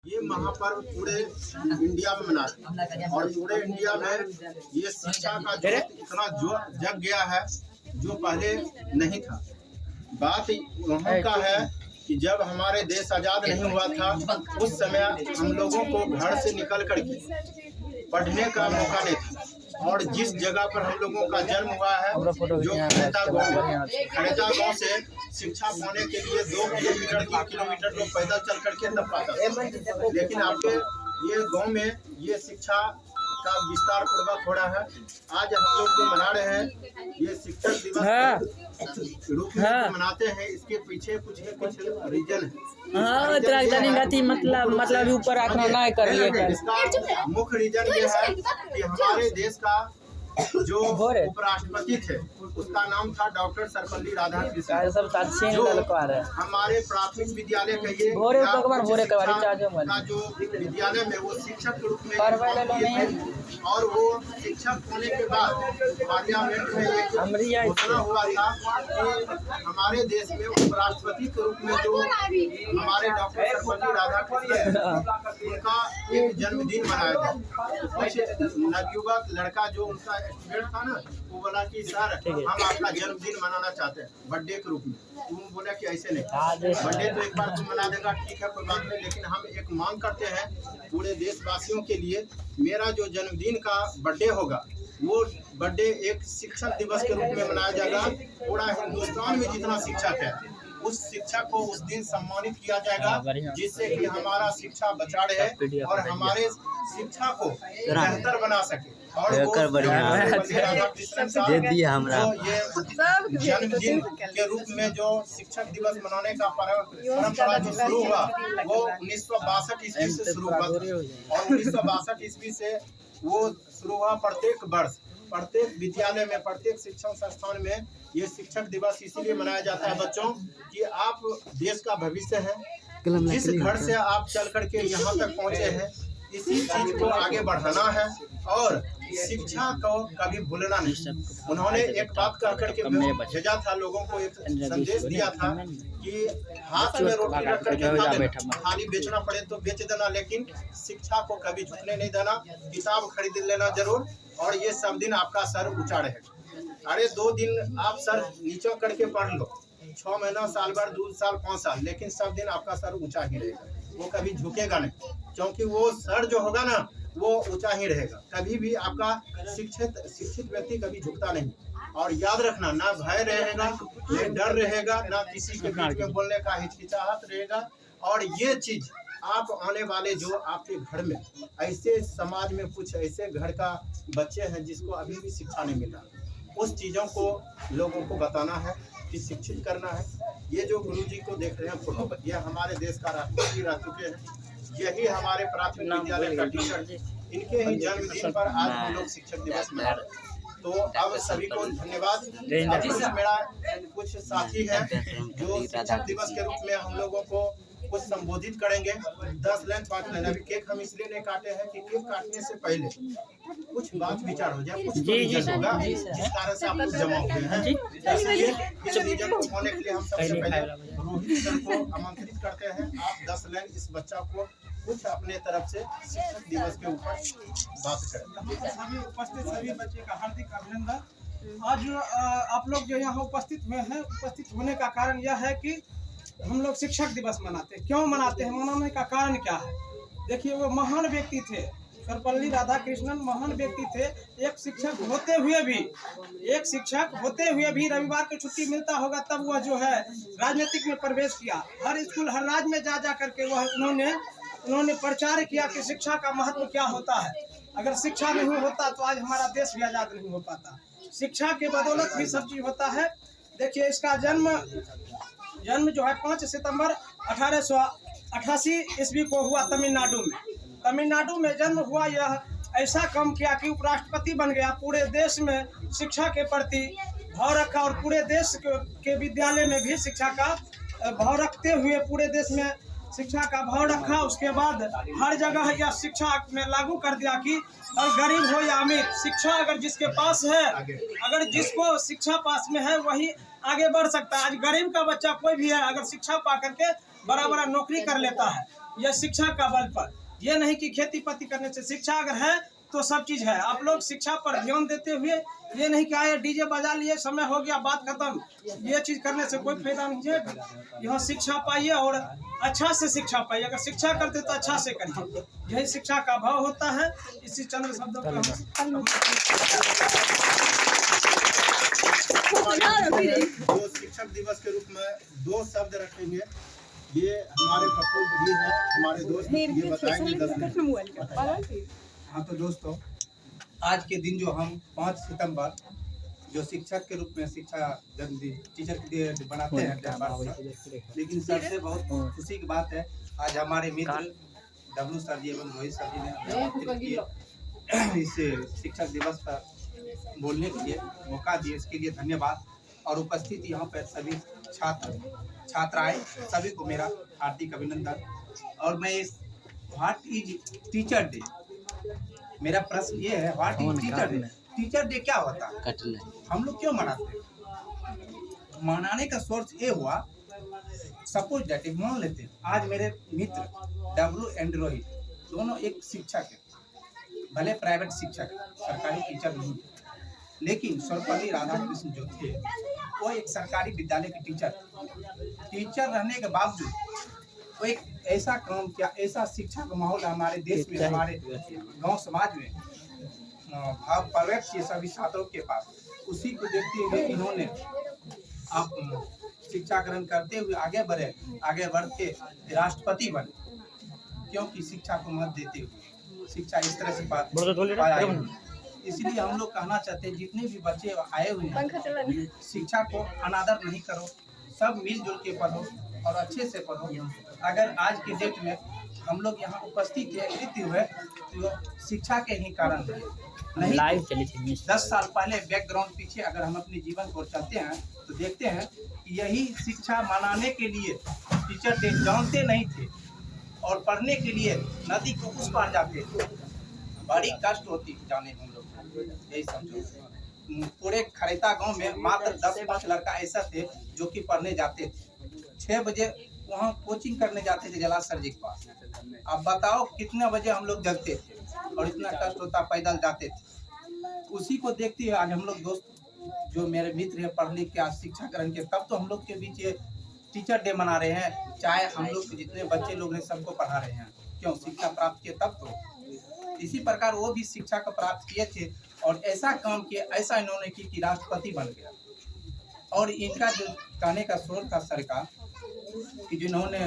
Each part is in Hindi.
ये महापर्व पूरे इंडिया में मनाते हैं और पूरे इंडिया में ये शिक्षा का जो इतना जो जग गया है जो पहले नहीं था। बात वहाँ का है कि जब हमारे देश आज़ाद नहीं हुआ था उस समय हम लोगों को घर से निकल करके पढ़ने का मौका नहीं था और जिस जगह पर हम लोगों का जन्म हुआ है जो खड़ेता गाँव से शिक्षा पाने के लिए 2 किलोमीटर 3 किलोमीटर लोग पैदल चल करके तब पाता था। लेकिन आपके ये गांव में ये शिक्षा का विस्तार पूर्वक हो रहा है। आज हम लोग जो मना रहे हैं ये शिक्षक दिवस रूप में मनाते हैं, इसके पीछे कुछ रीजन है। मतलब ऊपर रखना नहीं करिए। इसका मुख्य रीजन ये है कि हमारे देश का जो उपराष्ट्रपति थे उसका नाम था डॉक्टर सर्वपल्ली राधाकृष्णन, जो हमारे प्राथमिक विद्यालय कहिए का जो विद्यालय में वो शिक्षक के रूप में और वो शिक्षक होने के बाद पार्लियामेंट में एक घोषणा हुआ था कि हमारे देश में उपराष्ट्रपति के रूप में जो हमारे डॉक्टर सर्वपल्ली राधाकृष्णन उनका एक जन्मदिन मनाया था। कुछ नवयुवक लड़का जो उनका स्टूडेंट था ना वो बोला कि सर हम आपका जन्मदिन मनाना चाहते हैं बर्थडे के रूप में। तुम बोला कि ऐसे नहीं, बर्थडे तो एक बार तुम मना देगा ठीक है कोई बात नहीं, लेकिन हम एक मांग करते हैं पूरे देशवासियों के लिए मेरा जो जन्मदिन का बर्थडे होगा वो बर्थडे एक शिक्षक दिवस के रूप में मनाया जाएगा। पूरा हिंदुस्तान में जितना शिक्षक है उस शिक्षक को उस दिन सम्मानित किया जाएगा जिससे कि हमारा शिक्षा बचा रहे और हमारे शिक्षा को बेहतर बना सके। और दे दिया हमरा जन्मदिन के रूप में जो शिक्षक दिवस मनाने का परंपरा जो शुरू हुआ वो 1962 ईस्वी से शुरू हुआ और 1962 ईस्वी से वो शुरू हुआ। प्रत्येक वर्ष प्रत्येक विद्यालय में प्रत्येक शिक्षण संस्थान में ये शिक्षक दिवस इसीलिए मनाया जाता है बच्चों कि आप देश का भविष्य है। जिस घर से आप चल करके यहाँ तक पहुँचे हैं इसी चीज को आगे बढ़ाना है और शिक्षा को कभी भूलना नहीं। उन्होंने एक बात कह करके भेजा था लोगों को, एक संदेश दिया था कि हाथ में रोटी रख करके खा लेना, खाली बेचना पड़े तो बेच देना, लेकिन शिक्षा को कभी झुकने नहीं देना। किताब खरीद लेना जरूर और ये सब दिन आपका सर ऊंचा रहेगा। अरे 2 दिन आप सर नीचा करके पढ़ लो, 6 महीना साल भर 2 साल 5 साल, लेकिन सब दिन आपका सर ऊंचा ही रहेगा, वो कभी झुकेगा नहीं, क्योंकि वो सर जो होगा ना वो ऊंचा ही रहेगा। कभी भी आपका शिक्षित व्यक्ति कभी झुकता नहीं। और याद रखना ना भय रहेगा ना डर रहेगा ना किसी के बीच में बोलने का हिचकिचाहट रहेगा। और ये चीज आप आने वाले जो आपके घर में ऐसे समाज में कुछ ऐसे घर का बच्चे हैं जिसको अभी भी शिक्षा नहीं मिल रहा, उस चीज़ों को लोगों को बताना है कि शिक्षित करना है। ये जो गुरुजी को देख रहे हैं फोटो, ये हमारे देश का राष्ट्रपति रह चुके हैं, यही हमारे प्राथमिक विद्यालय का टीचर, इनके ही जन्मदिन पर आज हम लोग शिक्षक दिवस मना रहे हैं। तो अब सभी को धन्यवाद। अब मेरा कुछ साथी है जो शिक्षक दिवस के रूप में हम लोगों को कुछ संबोधित करेंगे। 10 लाइन 5 लाइन। अभी केक हम इसलिए नहीं काटे हैं कि केक काटने से पहले कुछ बात विचार हो जाए, कुछ रीजन होगा जिस कारण से आप लोग जमा हुए हैं। इसलिए इस रीजन को होने के लिए हम सबसे पहले रोहित सर को आमंत्रित करते हैं। आप 10 लाइन इस बच्चा को कुछ अपने तरफ से शिक्षक दिवस के ऊपर बात करें। सभी उपस्थित सभी बच्चे का हार्दिक अभिनंदन। आज आप लोग जो यहाँ उपस्थित हुए हैं, उपस्थित होने का कारण यह है कि हम लोग शिक्षक दिवस मनाते हैं। क्यों मनाते हैं, मनाने का कारण क्या है? देखिए वो महान व्यक्ति थे, सर्वपल्ली राधाकृष्णन महान व्यक्ति थे। एक शिक्षक होते हुए भी रविवार को छुट्टी मिलता होगा तब वह जो है राजनीतिक में प्रवेश किया। हर स्कूल हर राज्य में जा करके वह उन्होंने प्रचार किया कि शिक्षा का महत्व क्या होता है। अगर शिक्षा नहीं होता तो आज हमारा देश भी आज़ाद नहीं हो पाता। शिक्षा के बदौलत ही सब चीज होता है। देखिए इसका जन्म जो है 5 सितंबर 1888 ईस्वी को हुआ तमिलनाडु में जन्म हुआ। यह ऐसा काम किया कि उपराष्ट्रपति बन गया। पूरे देश में शिक्षा के प्रति भाव रखा और पूरे देश के विद्यालय में भी शिक्षा का भाव रखते हुए पूरे देश में शिक्षा का भाव रखा। उसके बाद हर जगह यह शिक्षा में लागू कर दिया कि और गरीब हो या अमीर, शिक्षा अगर जिसके पास है, अगर जिसको शिक्षा पास में है वही आगे बढ़ सकता है। आज गरीब का बच्चा कोई भी है अगर शिक्षा पा करके बड़ा बड़ा नौकरी कर लेता है। यह शिक्षा का बल पर, ये नहीं कि खेती पाती करने से। शिक्षा अगर है तो सब चीज है। आप लोग शिक्षा पर ध्यान देते हुए, ये नहीं कि आए डीजे बजा लिए, समय हो गया, बात खत्म, ये चीज करने से कोई फायदा नहीं है। यहाँ शिक्षा पाइए और अच्छा से शिक्षा पाइए। अगर शिक्षा करते तो अच्छा से करिए, यही शिक्षा का भाव होता है। इसी चंद शब्दों पर जो शिक्षक दिवस के रूप में 2 शब्द रखेंगे, ये हमारे प्रफुल्ल जी हैं, हमारे दोस्त, ये बताएंगे 10 मिनट। हाँ तो दोस्तों, आज के दिन जो हम 5 सितंबर जो शिक्षक के रूप में शिक्षा जन्मदिन टीचर के डे बनाते हैं, लेकिन सबसे बहुत खुशी की बात है आज हमारे मित्र डब्लू सर जी एवं रोहित सर जी ने इस शिक्षक दिवस पर बोलने के लिए मौका दिए, इसके लिए धन्यवाद। और उपस्थित यहाँ पर सभी छात्र छात्राएं सभी को मेरा हार्दिक अभिनंदन। और मैं इस व्हाट इज टीचर डे, मेरा प्रश्न ये है, what is teacher day? Teacher day क्या होता है, हम लोग क्यों मनाते हैं? मनाने का सोर्स ये हुआ, सपोज दैट मान लेते हैं आज मेरे मित्र डब्लू एंड रोहित दोनों एक शिक्षक है, भले प्राइवेट शिक्षक, सरकारी टीचर नहीं, लेकिन सर्वपल्ली राधाकृष्ण जो थे वो एक सरकारी विद्यालय के टीचर रहने के बावजूद वो एक ऐसा काम किया, ऐसा शिक्षा का माहौल हमारे देश में, हमारे गांव समाज में भाव प्रवेश किए सभी छात्रों के पास। उसी को देखते हुए इन्होंने आप शिक्षा ग्रहण करते हुए आगे बढ़े, आगे बढ़ के राष्ट्रपति बने, क्योंकि शिक्षा को महत्व देते हुए शिक्षा इस तरह से पाया। इसलिए हम लोग कहना चाहते हैं जितने भी बच्चे आए हुए हैं, शिक्षा को अनादर नहीं करो, सब मिलजुल के पढ़ो और अच्छे से पढ़ो। अगर आज के डेट में हम लोग यहाँ उपस्थित है, नृत्य हुए, तो शिक्षा के ही कारण है। नहीं 10 साल पहले बैकग्राउंड पीछे अगर हम अपने जीवन को चलते हैं तो देखते हैं कि यही शिक्षा मनाने के लिए टीचर डे जानते नहीं थे और पढ़ने के लिए नदी को उस पार जाते थे, बड़ी कष्ट होती जाने हम लोग। यही समझो, पूरे खरेता गांव में मात्र 10-5 लड़का ऐसा थे जो कि पढ़ने जाते थे, 6 बजे वहाँ कोचिंग करने जाते थे जलासर जी के पास। अब बताओ कितने बजे हम लोग जगते थे और इतना कष्ट होता, पैदल जाते थे। उसी को देखते हुए आज हम लोग दोस्त जो मेरे मित्र हैं पढ़ लिख के आज शिक्षा ग्रहण के, तब तो हम लोग के बीच ये टीचर डे मना रहे हैं। चाहे हम लोग जितने बच्चे लोग हैं सबको पढ़ा रहे हैं, क्यों? शिक्षा प्राप्त किए तब तो। इसी प्रकार वो भी शिक्षा को प्राप्त किए थे और ऐसा काम किया, ऐसा इन्होंने की कि राष्ट्रपति बन गया। और इनका जो कहने का स्रोत था सरकार कि जिन्होंने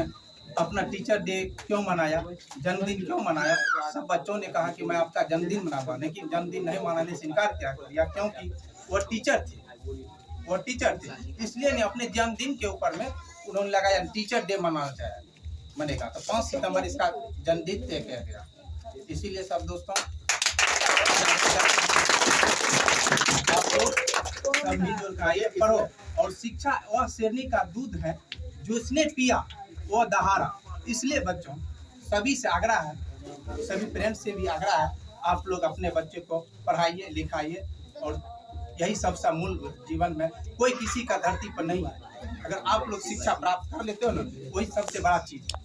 अपना टीचर डे क्यों मनाया, जन्मदिन क्यों मनाया, सब बच्चों ने कहा कि मैं आपका जन्मदिन मनाऊंगा, लेकिन जन्मदिन नहीं मनाने से इनकार क्या कर दिया, क्योंकि वो टीचर थे। इसलिए नहीं अपने जन्मदिन के ऊपर में उन्होंने लगाया टीचर डे मनाना मनेगा, तो 5 सितंबर इसका जन्मदिन तय किया गया। इसीलिए सब दोस्तों आप लोग सब मिलजुल कर आइए, पढ़ो। और शिक्षा वह शेरनी का दूध है जो इसने पिया वो दहाड़ा। इसलिए बच्चों सभी से आग्रह है, सभी पेरेंट्स से भी आग्रह है, आप लोग अपने बच्चे को पढ़ाइए लिखाइए। और यही सबसे मूल जीवन में कोई किसी का धरती पर नहीं है। अगर आप लोग शिक्षा प्राप्त कर लेते हो ना, वही सबसे बड़ा चीज है।